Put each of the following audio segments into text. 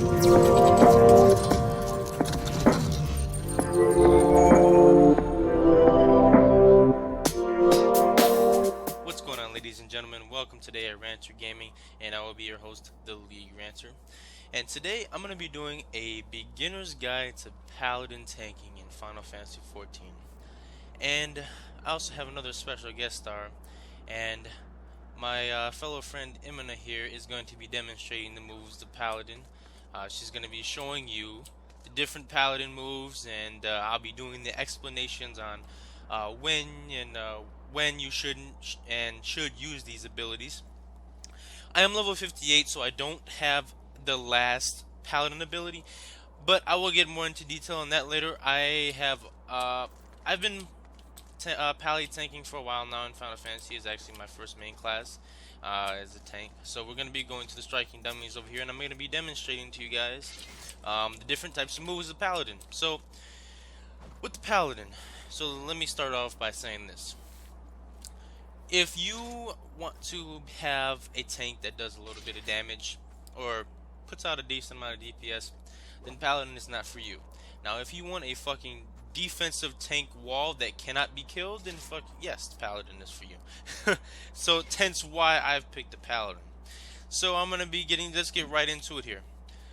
What's going on, ladies and gentlemen? Welcome today at Ranter Gaming, and I will be your host, the League Ranter. And today I'm going to be doing a beginner's guide to Paladin tanking in Final Fantasy XIV. And I also have another special guest star, and my fellow friend Imina here is going to be demonstrating the moves of Paladin. She's going to be showing you the different Paladin moves, and I'll be doing the explanations on when and when you shouldn't and should use these abilities. I am level 58, so I don't have the last Paladin ability, but I will get more into detail on that later. I've been Pally tanking for a while now in Final Fantasy. Is actually my first main class as a tank. So we're going to be going to the striking dummies over here, and I'm going to be demonstrating to you guys the different types of moves of Paladin. So with the Paladin, so let me start off by saying this. If you want to have a tank that does a little bit of damage or puts out a decent amount of DPS, then Paladin is not for you. Now, if you want a fucking defensive tank wall that cannot be killed, then yes, Paladin is for you. So hence why I've picked the Paladin. So I'm gonna be let's get right into it here.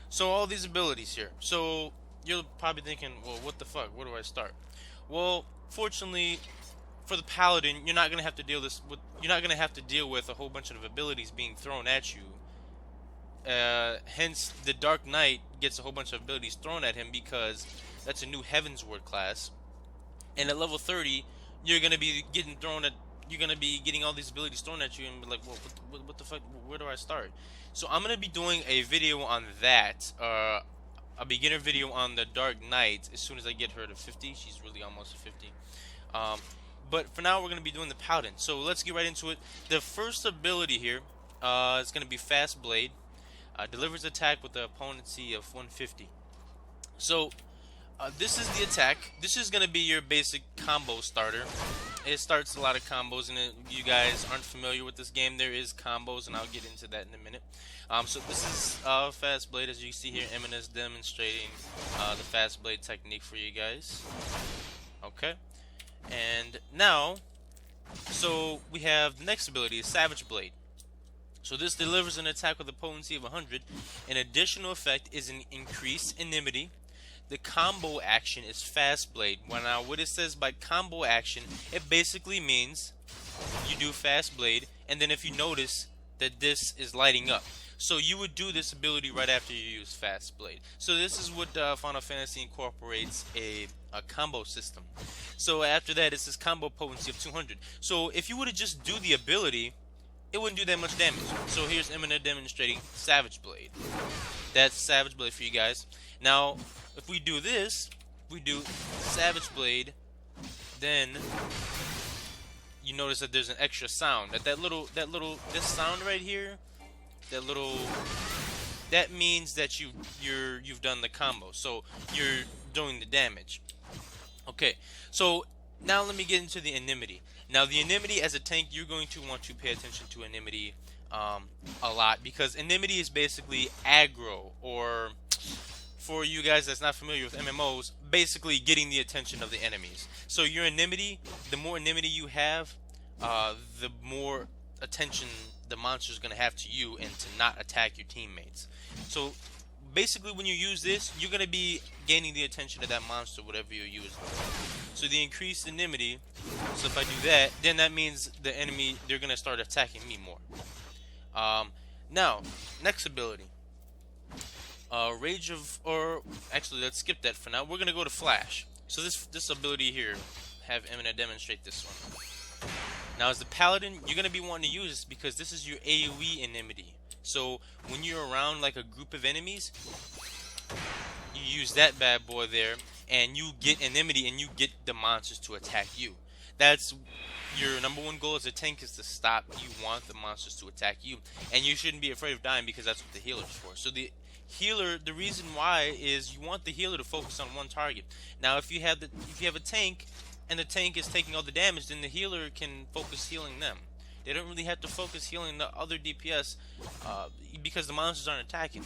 So all these abilities here. So you're probably thinking, well, what the fuck? Where do I start? Well, fortunately, for the Paladin, you're not gonna have to deal with a whole bunch of abilities being thrown at you. Hence, the Dark Knight gets a whole bunch of abilities thrown at him because that's a new Heavensward class. And at level 30, you're gonna be getting all these abilities thrown at you and be like, well, what the fuck? Where do I start? So I'm gonna be doing a video on that. A beginner video on the Dark Knight as soon as I get her to 50. She's really almost 50. But for now, we're going to be doing the Paladin. So let's get right into it. The first ability here is going to be Fast Blade. Delivers attack with a potency of 150. So this is the attack. This is going to be your basic combo starter. It starts a lot of combos, and if you guys aren't familiar with this game, there is combos, and I'll get into that in a minute. So this is Fast Blade. As you see here, Emina's demonstrating the Fast Blade technique for you guys. Okay. And now, so we have the next ability, Savage Blade. So this delivers an attack with a potency of 100. An additional effect is an increased enmity. The combo action is Fast Blade. Now, what it says by combo action, it basically means you do Fast Blade, and then if you notice that this is lighting up. So you would do this ability right after you use Fast Blade. So this is what Final Fantasy incorporates a combo system. So after that, it's this combo potency of 200. So if you were to just do the ability, it wouldn't do that much damage. So here's Emina demonstrating Savage Blade. That's Savage Blade for you guys. Now, if we do this, we do Savage Blade, then you notice that there's an extra sound. This sound right here, that means that you've done the combo. So you're doing the damage. Okay, so now let me get into the enmity. Now the enmity, as a tank, you're going to want to pay attention to enmity a lot, because enmity is basically aggro, or for you guys that's not familiar with MMOs, basically getting the attention of the enemies. So your enmity, the more enmity you have, the more attention the monster's going to have to you and to not attack your teammates. So basically, when you use this, you're going to be gaining the attention of that monster, whatever you're using. So the increased enmity, so if I do that, then that means the enemy, they're going to start attacking me more. Now, next ability. Actually, let's skip that for now. We're going to go to Flash. So this ability here, have Emina demonstrate this one. Now, as the Paladin, you're going to be wanting to use this because this is your AoE enmity. So when you're around like a group of enemies, you use that bad boy there, and you get enmity, and you get the monsters to attack you. That's your number one goal as a tank, is to stop. You want the monsters to attack you, and you shouldn't be afraid of dying, because that's what the healer's for. So the healer, the reason why is you want the healer to focus on one target. Now, if you have a tank, and the tank is taking all the damage, then the healer can focus healing them. They don't really have to focus healing the other DPS because the monsters aren't attacking.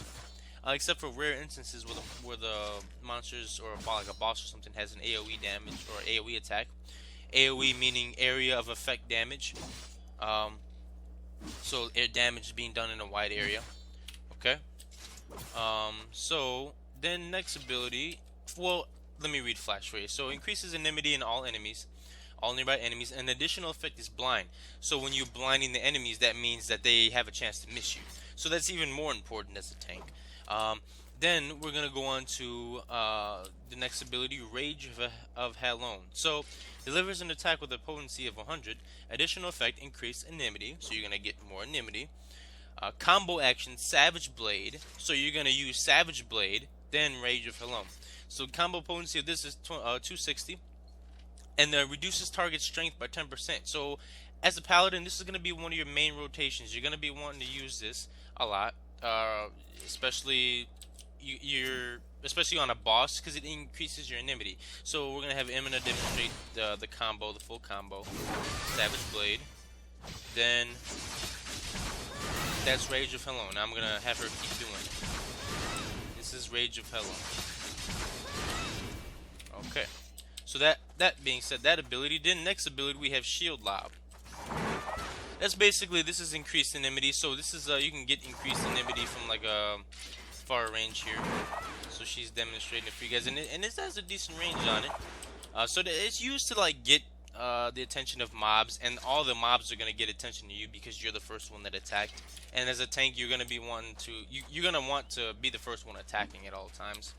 except for rare instances where the monsters or like a boss or something has an AoE damage or AoE attack. AoE meaning area of effect damage. Um, so air damage being done in a wide area. Okay. So then next ability. Well, let me read flash for you. So increases enmity in all enemies, all nearby enemies. An additional effect is blind. So when you're blinding the enemies, that means that they have a chance to miss you. So that's even more important as a tank. Um, then we're gonna go on to the next ability, Rage of Halon. So delivers an attack with a potency of 100. Additional effect, increased enmity. So you're gonna get more enmity. Combo action, Savage Blade. So you're gonna use Savage Blade, then Rage of Halon. So combo potency of this is 260, and reduces target strength by 10%. So as a paladin, this is going to be one of your main rotations. You're going to be wanting to use this a lot, especially especially on a boss, because it increases your enmity. So we're going to have Emina demonstrate the combo, the full combo. Savage Blade, then that's Rage of Halon. Now I'm going to have her keep doing it. This is Rage of Halon. Okay, so that being said, that ability. Then next ability we have Shield Lob. That's basically, this is increased enmity. So this is you can get increased enmity from like a far range here. So she's demonstrating it for you guys, and it has a decent range on it. So it's used to like get the attention of mobs, and all the mobs are gonna get attention to you because you're the first one that attacked. And as a tank, you're gonna be wanting to you're gonna want to be the first one attacking at all times.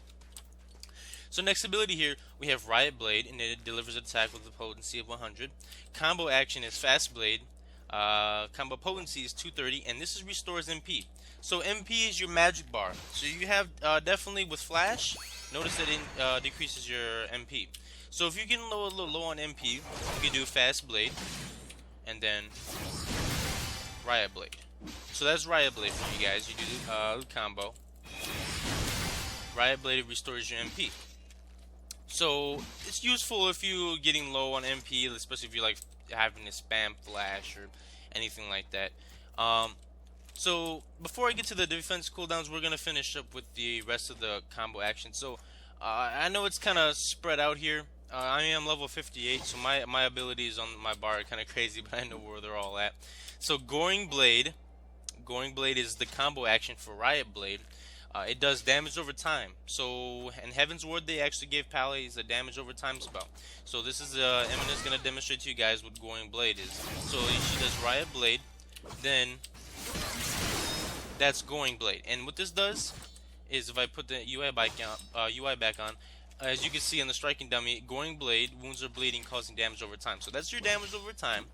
So next ability here, we have Riot Blade, and it delivers an attack with a potency of 100. Combo action is Fast Blade. Combo potency is 230, and this is restores MP. So MP is your magic bar. So you have definitely with Flash, notice that it decreases your MP. So if you're getting a little low on MP, you can do Fast Blade, and then Riot Blade. So that's Riot Blade for you guys. You do combo. Riot Blade restores your MP. So it's useful if you're getting low on MP, especially if you're like having to spam Flash or anything like that. So before I get to the defense cooldowns, we're gonna finish up with the rest of the combo action. So I know it's kind of spread out here. I am level 58, so my abilities on my bar are kind of crazy, but I know where they're all at. So Goring Blade is the combo action for Riot Blade. It does damage over time. So in Heaven's Ward, they actually gave Paladin a damage over time spell. So this is Emina's gonna demonstrate to you guys what Goring Blade is. So she does Riot Blade, then that's Goring Blade. And what this does is, if I put the UI back on, as you can see on the striking dummy, Goring Blade, wounds are bleeding, causing damage over time. So that's your damage over time.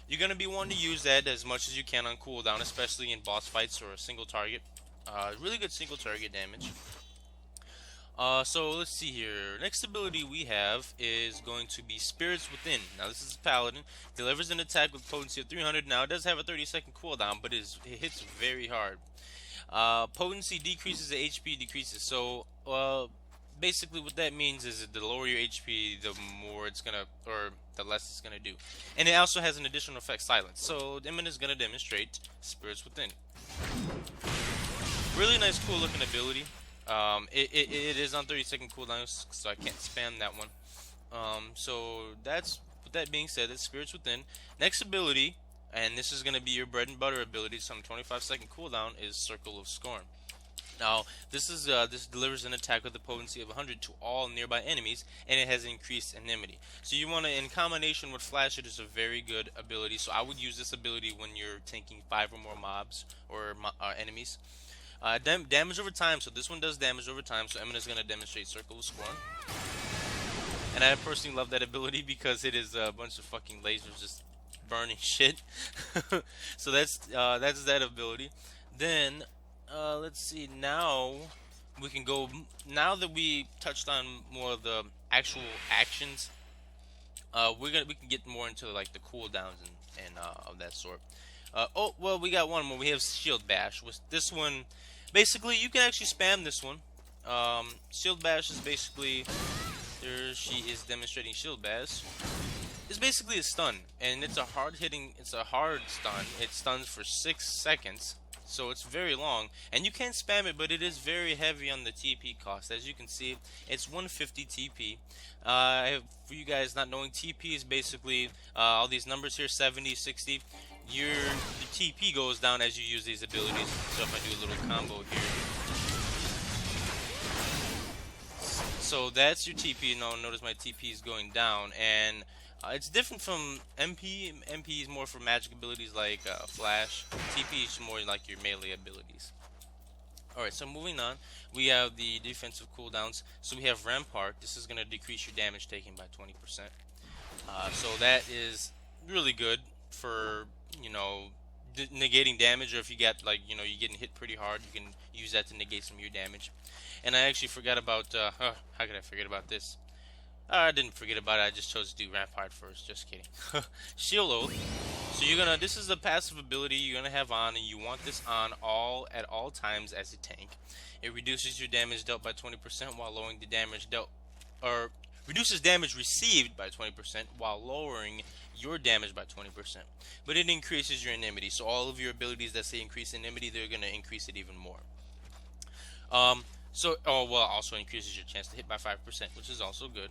You're gonna be wanting to use that as much as you can on cooldown, especially in boss fights or a single target. Really good single target damage. So let's see here. Next ability we have is going to be Spirits Within. Now this is Paladin. Delivers an attack with potency of 300. Now it does have a 30-second cooldown, but it hits very hard. Potency decreases, the HP decreases. So basically what that means is that the lower your HP, the more it's gonna, or the less it's gonna do. And it also has an additional effect, Silence. So Demon is gonna demonstrate Spirits Within. Really nice, cool looking ability. It is on 30-second cooldowns, so I can't spam that one. So that's, with that being said, it's Spirits Within. Next ability, and this is going to be your bread and butter ability, some 25-second cooldown, is Circle of Scorn. Now this delivers an attack with a potency of 100 to all nearby enemies, and it has increased enmity. So you want to, in combination with Flash, it is a very good ability. So I would use this ability when you're tanking 5 or more mobs or enemies. Damage over time, so this one does damage over time, so Emina's going to demonstrate Circle of Scorn. And I personally love that ability because it is a bunch of fucking lasers just burning shit. So that's that ability. Then, let's see, now we can go, now that we touched on more of the actual actions, we can get more into like the cooldowns and of that sort. Oh, well, we got one more. We have Shield Bash. With this one, basically, you can actually spam this one. Shield Bash is basically, there she is demonstrating Shield Bash. It's basically a stun, and it's a hard stun. It stuns for 6 seconds. so it's very long, and you can spam it, but it is very heavy on the TP cost. As you can see, it's 150 TP. For you guys not knowing, TP is basically all these numbers here, 70, 60. The TP goes down as you use these abilities. So if I do a little combo here, so that's your TP. Now notice my TP is going down, and it's different from MP. MP is more for magic abilities like Flash. TP is more like your melee abilities. Alright, so moving on, we have the defensive cooldowns. So we have Rampart. This is going to decrease your damage taken by 20%. So that is really good for, you know, negating damage, or if you got, like, you know, you're getting hit pretty hard, you can use that to negate some of your damage. And I actually forgot about, how could I forget about this? I didn't forget about it, I just chose to do Rampart first, just kidding. Shield Oath. So this is the passive ability you're gonna have on, and you want this on at all times as a tank. It reduces your damage dealt by 20% while lowering the damage dealt, or reduces damage received by 20% while lowering your damage by 20%. But it increases your enmity, so all of your abilities that say increase enmity, they're gonna increase it even more. Also increases your chance to hit by 5%, which is also good.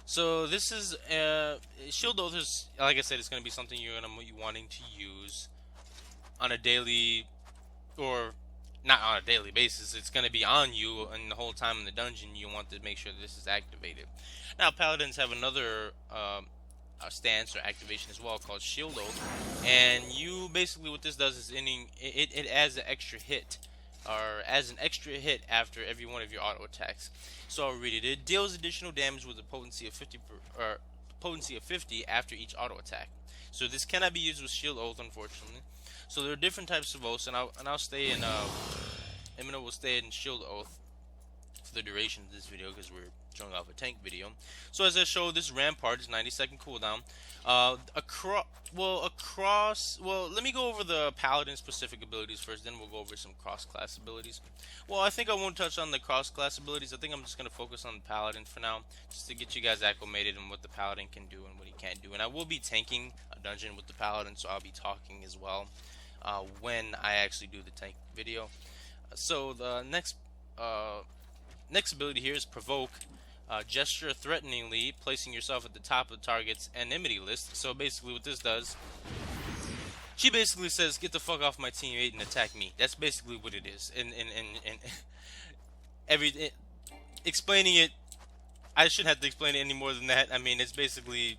So this is Shield Oath is, like I said, it's going to be something you're going to be wanting to use on a daily, or not on a daily basis. It's going to be on you, and the whole time in the dungeon you want to make sure that this is activated. Now Paladins have another stance or activation as well called Shield Oath, and you basically, what this does is it adds an extra hit, or as an extra hit after every one of your auto attacks. So I'll read it. It deals additional damage with a potency of 50 after each auto attack. So this cannot be used with Shield Oath, unfortunately. So there are different types of oaths, and I'll stay in Emina will stay in Shield Oath for the duration of this video because we're showing off a tank video. So as I showed, this Rampart is 90-second cooldown. Let me go over the Paladin specific abilities first, then we'll go over some cross-class abilities. Well, I think I won't touch on the cross-class abilities. I think I'm just going to focus on the Paladin for now, just to get you guys acclimated on what the Paladin can do and what he can't do. And I will be tanking a dungeon with the Paladin, so I'll be talking as well when I actually do the tank video. So the next ability here is Provoke. Gesture threateningly, placing yourself at the top of the target's enmity list. So basically what this does, she basically says, get the fuck off my teammate and attack me. That's basically what it is. And explaining it, I shouldn't have to explain it any more than that. I mean, it's basically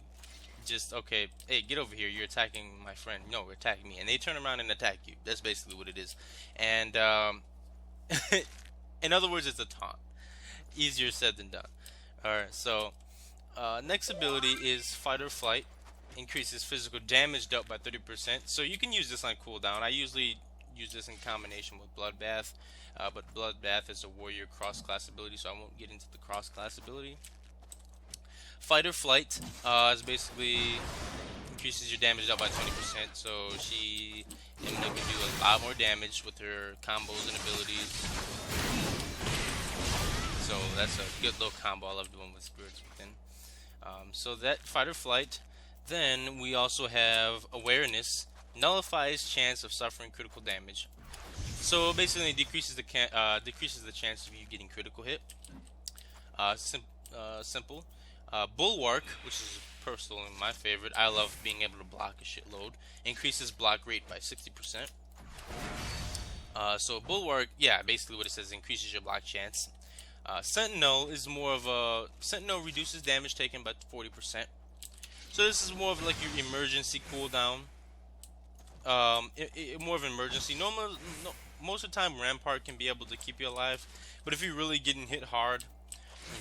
just, okay, hey, get over here, you're attacking my friend. No, attack me. And they turn around and attack you. That's basically what it is. And in other words, it's a taunt. Easier said than done. Alright, so next ability is Fight or Flight. Increases physical damage dealt by 30%. So you can use this on cooldown. I usually use this in combination with Bloodbath, but Bloodbath is a warrior cross-class ability, so I won't get into the cross-class ability. Fight or Flight is basically increases your damage dealt by 20%. So she can do a lot more damage with her combos and abilities. So that's a good little combo I love doing with Spirits Within. So that Fight or Flight. Then we also have Awareness. Nullifies chance of suffering critical damage. So basically it decreases the chance of you getting critical hit. Simple. Bulwark, which is personally my favorite. I love being able to block a shitload. Increases block rate by 60%. So Bulwark, yeah, basically what it says, increases your block chance. Sentinel is more of a... Sentinel reduces damage taken by 40%. So this is more of like your emergency cooldown. More of an emergency. Most of the time Rampart can be able to keep you alive. But if you're really getting hit hard,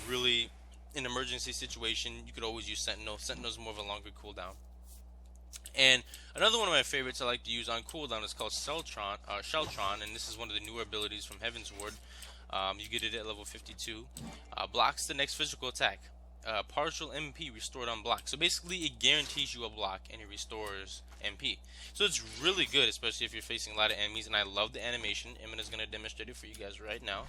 really in an emergency situation, you could always use Sentinel. Sentinel is more of a longer cooldown. And another one of my favorites I like to use on cooldown is called Sheltron, and this is one of the newer abilities from Heaven's Ward. You get it at level 52. Blocks the next physical attack. Partial MP restored on block. So basically it guarantees you a block and it restores MP. So it's really good, especially if you're facing a lot of enemies. And I love the animation. Emina's going to demonstrate it for you guys right now.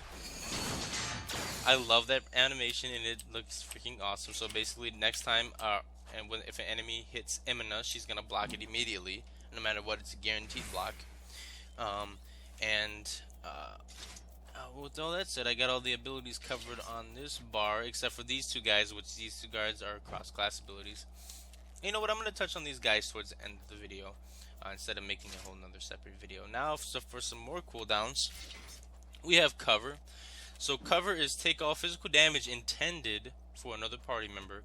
I love that animation and it looks freaking awesome. So basically next time, if an enemy hits Emina, she's going to block it immediately. No matter what, it's a guaranteed block. And with all that said, I got all the abilities covered on this bar, except for these two guys, which these two guys are cross-class abilities. You know what? I'm going to touch on these guys towards the end of the video, instead of making a whole nother separate video. Now, so for some more cooldowns, we have cover. So cover is take all physical damage intended for another party member.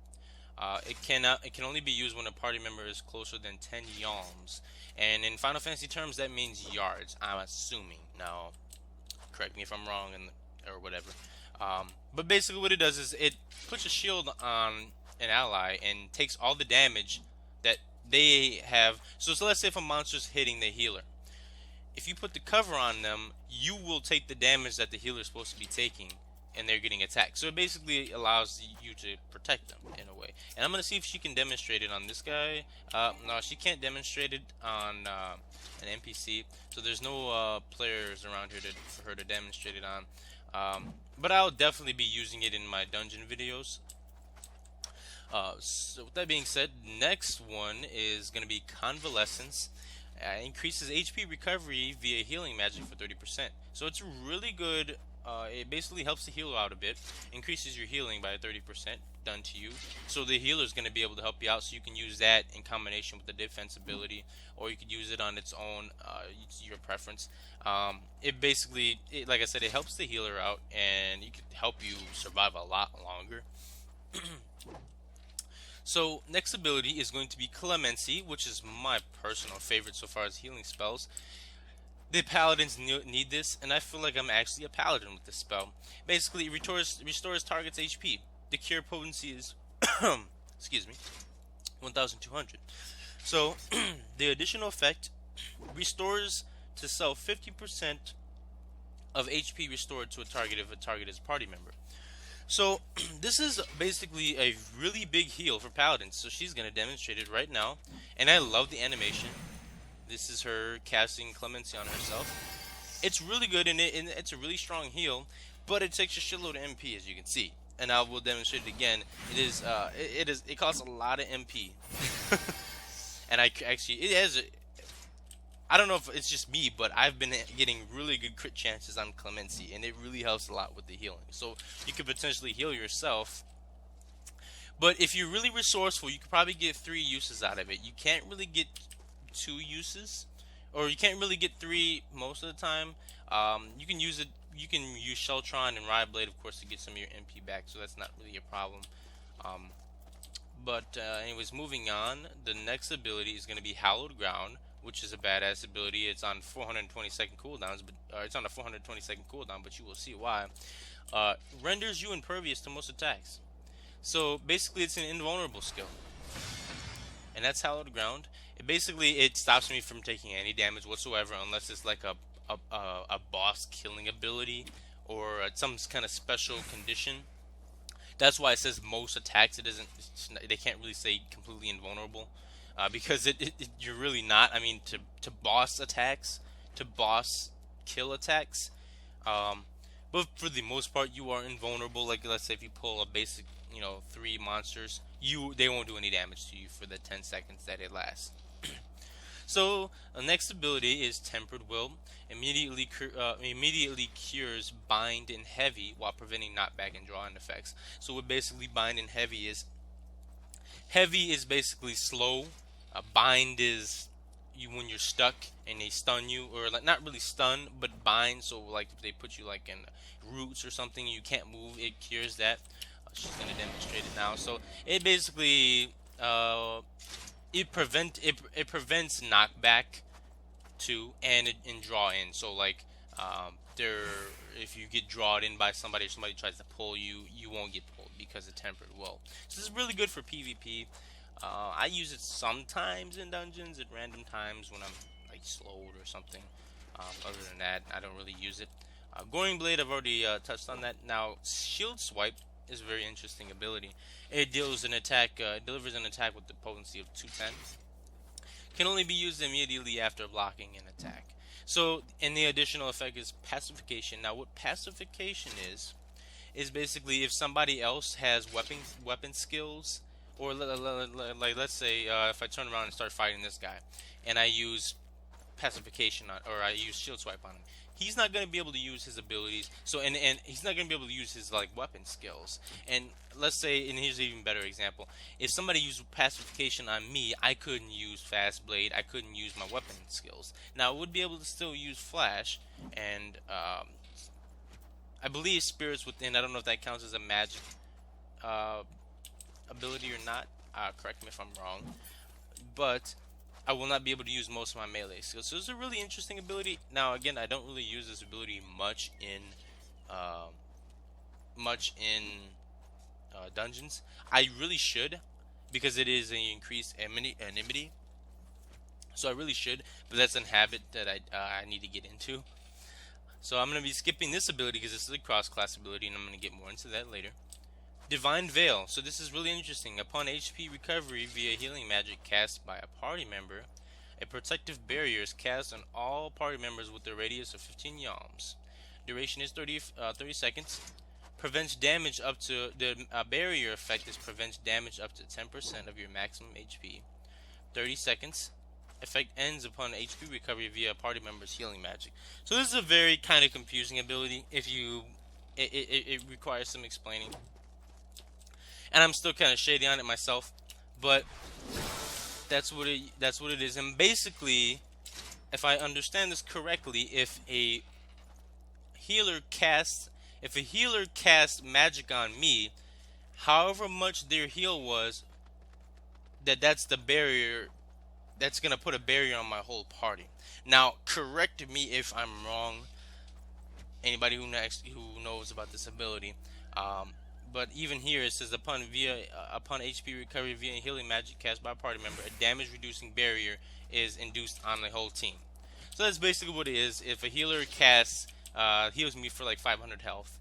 It can only be used when a party member is closer than 10 yalms, and in Final Fantasy terms, that means yards. I'm assuming. Now, correct me if I'm wrong, or whatever. But basically, what it does is it puts a shield on an ally and takes all the damage that they have. So let's say if a monster's hitting the healer, if you put the cover on them, you will take the damage that the healer is supposed to be taking, and they're getting attacked. So it basically allows you to protect them in a way. And I'm going to see if she can demonstrate it on this guy. No, she can't demonstrate it on an NPC. So there's no players around here for her to demonstrate it on. But I'll definitely be using it in my dungeon videos. So with that being said, next one is going to be Convalescence. Increases HP recovery via healing magic for 30%. So it's really good. It basically helps the healer out a bit. Increases your healing by 30% done to you. So the healer is going to be able to help you out. So you can use that in combination with the defense ability, or you could use it on its own. It's your preference. It basically, like I said, it helps the healer out, and it could help you survive a lot longer. So next ability is going to be Clemency, which is my personal favorite so far as healing spells. The paladins need this, and I feel like I'm actually a paladin with this spell. Basically, it restores target's HP. The cure potency is, excuse me, 1,200. So the additional effect restores to self 50% of HP restored to a target if a target is a party member. So this is basically a really big heal for paladins. So she's going to demonstrate it right now, and I love the animation. This is her casting Clemency on herself. It's really good, and it's a really strong heal, but it takes a shitload of MP, as you can see. And I will demonstrate it again. It costs a lot of MP, and I don't know if it's just me, but I've been getting really good crit chances on Clemency, and it really helps a lot with the healing. So you could potentially heal yourself. But if you're really resourceful, you could probably get 3 uses out of it. You can't really get 2 uses, or you can't really get 3 most of the time. You can use it. You can use Sheltron and Riot Blade, of course, to get some of your MP back. So that's not really a problem. Anyways, moving on. The next ability is going to be Hallowed Ground, which is a badass ability. It's on 420-second cooldowns, it's on a 420-second cooldown, but you will see why. Renders you impervious to most attacks. So basically, it's an invulnerable skill, and that's Hallowed Ground. It stops me from taking any damage whatsoever, unless it's like a boss killing ability or some kind of special condition. That's why it says most attacks. They can't really say completely invulnerable. Because you're really not. I mean, to boss attacks, to boss kill attacks, but for the most part, you are invulnerable. Like, let's say if you pull a basic, 3 monsters, they won't do any damage to you for the 10 seconds that it lasts. So the next ability is Tempered Will. Immediately cures Bind and Heavy while preventing knockback and draw-in effects. So what basically Bind and Heavy is basically slow. Bind is when you're stuck and they stun you, or like not really stun, but bind. So like if they put you like in roots or something, you can't move. It cures that. She's gonna demonstrate it now. So it basically it prevents knockback too, and draw in. So like if you get drawn in by somebody, or somebody tries to pull you, you won't get pulled because of Tempered Will. So this is really good for PvP. I use it sometimes in dungeons at random times when I'm like slowed or something. Other than that, I don't really use it. Goring Blade, I've already touched on that. Now, Shield Swipe is a very interesting ability. It delivers an attack with the potency of 210. Can only be used immediately after blocking an attack. So, and the additional effect is Pacification. Now, what Pacification is basically if somebody else has weapon skills, or like let's say if I turn around and start fighting this guy, and I use Pacification or I use Shield Swipe on him, he's not going to be able to use his abilities. So and he's not going to be able to use his like weapon skills. And let's say, and here's an even better example: if somebody used pacification on me, I couldn't use fast blade. I couldn't use my weapon skills. Now I would be able to still use flash and I believe spirits within. I don't know if that counts as a magic uh, ability or not. Correct me if I'm wrong, but I will not be able to use most of my melee skills. So it's a really interesting ability. Now again, I don't really use this ability uh, much in dungeons. I really should, because it is an increased enmity. So I really should, but that's a habit that I need to get into. So I'm going to be skipping this ability because this is a cross-class ability, and I'm going to get more into that later. Divine Veil. So this is really interesting. Upon HP recovery via healing magic cast by a party member, a protective barrier is cast on all party members with a radius of 15 yalms. Duration is 30 seconds. Prevents damage up to the barrier effect is prevents damage up to 10% of your maximum HP. 30 seconds. Effect ends upon HP recovery via a party member's healing magic. So this is a very kind of confusing ability. If you, it requires some explaining, and I'm still kind of shady on it myself, but that's what it is. And basically, if I understand this correctly, if a healer casts magic on me, however much their heal was, that's the barrier. That's gonna put a barrier on my whole party. Now, correct me if I'm wrong. Anybody who knows about this ability, but even here it says upon HP recovery via healing magic cast by a party member, a damage reducing barrier is induced on the whole team. So that's basically what it is. If a healer casts heals me for like 500 health,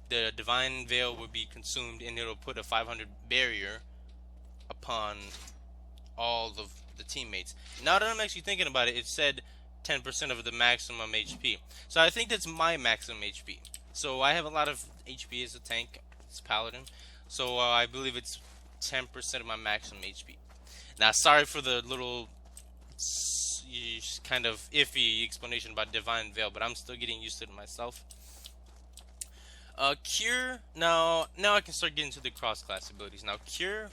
the Divine Veil will be consumed, and it'll put a 500 barrier upon all of the teammates. Now that I'm actually thinking about it, it said 10% of the maximum HP. So I think that's my maximum HP. So I have a lot of HP as a tank. It's Paladin. So I believe it's 10% of my maximum HP. Now, sorry for the little kind of iffy explanation about Divine Veil, but I'm still getting used to it myself. Cure. Now I can start getting to the cross-class abilities. Now, Cure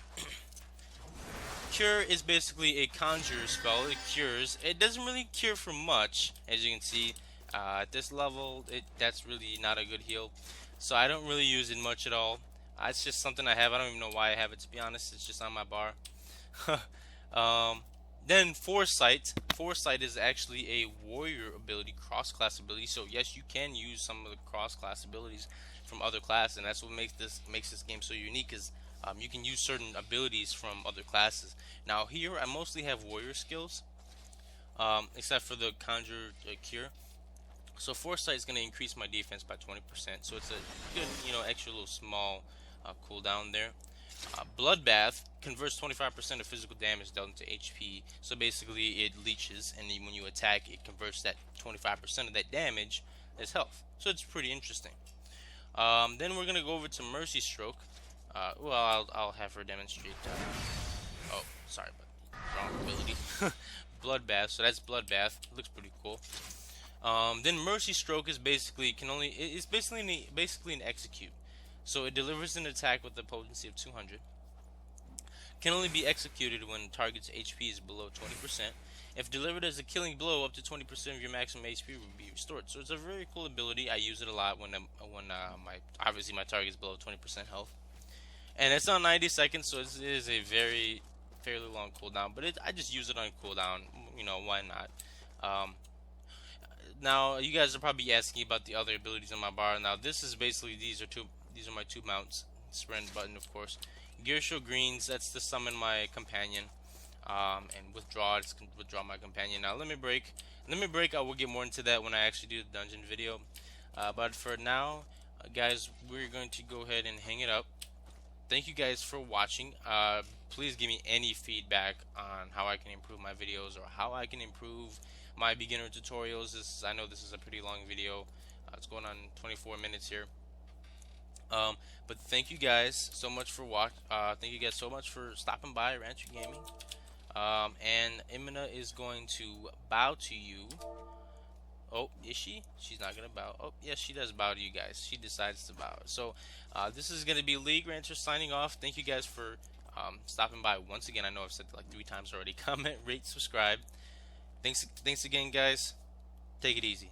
is basically a conjure spell. It cures. It doesn't really cure for much, as you can see. At this level, that's really not a good heal. So I don't really use it much at all. It's just something I have. I don't even know why I have it, to be honest. It's just on my bar. Then Foresight. Foresight is actually a warrior ability, cross-class ability. So yes, you can use some of the cross-class abilities from other classes, and that's what makes this game so unique. Is you can use certain abilities from other classes. Now here, I mostly have warrior skills, except for the conjure cure. So Foresight is going to increase my defense by 20%. So it's a good, extra little small cooldown there. Bloodbath converts 25% of physical damage dealt into HP. So basically, it leeches, and then when you attack, it converts that 25% of that damage as health. So it's pretty interesting. Then we're gonna go over to Mercy Stroke. Well, I'll have her demonstrate. Oh, sorry, but wrong ability. Bloodbath. So that's Bloodbath. Looks pretty cool. Then Mercy Stroke is basically basically an execute. So it delivers an attack with a potency of 200. Can only be executed when target's HP is below 20%. If delivered as a killing blow, up to 20% of your maximum HP will be restored. So it's a very cool ability. I use it a lot when obviously my target is below 20% health. And it's on 90 seconds, so it is a fairly long cooldown. But I just use it on cooldown. Why not? Now you guys are probably asking about the other abilities on my bar. Now this is basically these are my two mounts. Sprint button, of course. Gear Show Greens, that's to summon my companion. And withdraw, it's withdraw my companion. Now let me break. I will get more into that when I actually do the dungeon video. But for now, guys, we're going to go ahead and hang it up. Thank you guys for watching. Please give me any feedback on how I can improve my videos or how I can improve my beginner tutorials. I know this is a pretty long video. It's going on 24 minutes here. But thank you guys so much for thank you guys so much for stopping by Ranter Gaming. And Imina is going to bow to you Oh, is she? She's not gonna bow. Oh, yes, she does bow to you guys. She decides to bow. So, this is gonna be League Ranter signing off. Thank you guys for stopping by once again. I know I've said it like 3 times already. Comment, rate, subscribe. Thanks again, guys. Take it easy.